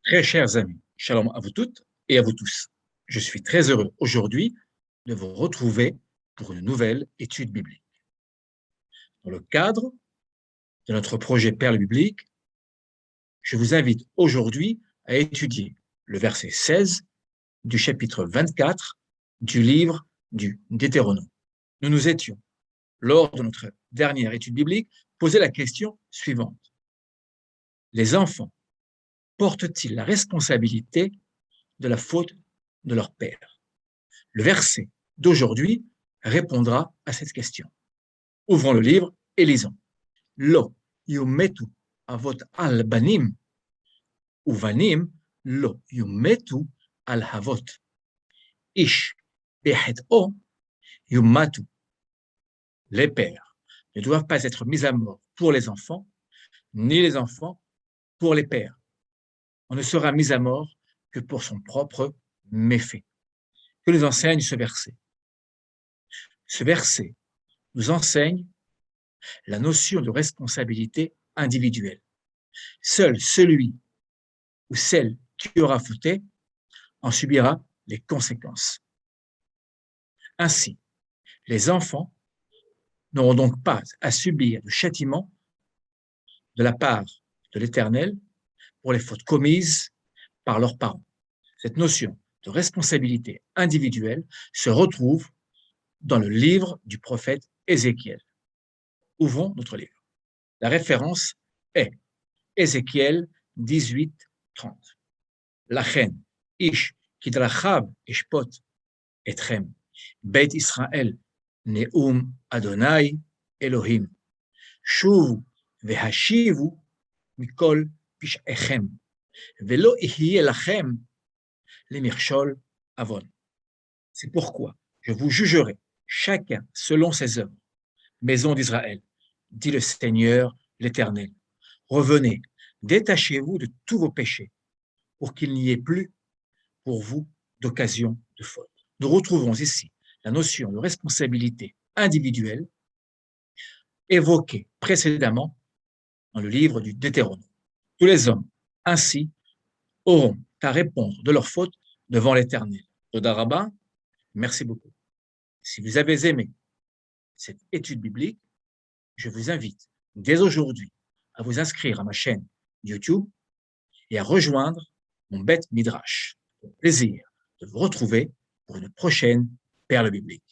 Très chers amis, shalom à vous toutes et à vous tous. Je suis très heureux aujourd'hui de vous retrouver pour une nouvelle étude biblique. Dans le cadre de notre projet Perles bibliques, je vous invite aujourd'hui à étudier le verset 16 du chapitre 24 du livre du Deutéronome. Nous nous étions, lors de notre dernière étude biblique, posé la question suivante. Les enfants portent-ils la responsabilité de la faute de leur père? Le verset d'aujourd'hui répondra à cette question. Ouvrons le livre et lisons. Lo yumetu avot al banim, uvanim lo yumetu al havot. Ish behet o yumatu. Les pères ne doivent pas être mis à mort pour les enfants, ni les enfants pour les pères. On ne sera mis à mort que pour son propre méfait. Que nous enseigne ce verset? Ce verset nous enseigne la notion de responsabilité individuelle. Seul celui ou celle qui aura fauté en subira les conséquences. Ainsi, les enfants n'auront donc pas à subir de châtiment de la part de l'Éternel pour les fautes commises par leurs parents. Cette notion de responsabilité individuelle se retrouve dans le livre du prophète Ézéchiel. Ouvrons notre livre. La référence est Ézéchiel 18, 30. Lachen, ish, kidrachav, ishpot, etrem, Beit Israël, neum Adonai, Elohim, shuvu vehashivu mikol pish'echem, velo ihye lachem lemirshol avon. C'est pourquoi je vous jugerai chacun selon ses œuvres. Maison d'Israël, dit le Seigneur l'Éternel. Revenez, détachez-vous de tous vos péchés, pour qu'il n'y ait plus pour vous d'occasion de faute. Nous retrouvons ici la notion de responsabilité individuelle évoquée précédemment dans le livre du Deutéronome. Tous les hommes, ainsi, auront à répondre de leurs fautes devant l'Éternel. Toda Rabba, merci beaucoup. Si vous avez aimé cette étude biblique, je vous invite dès aujourd'hui à vous inscrire à ma chaîne YouTube et à rejoindre mon Beth Midrash. Au plaisir de vous retrouver pour une prochaine perle biblique.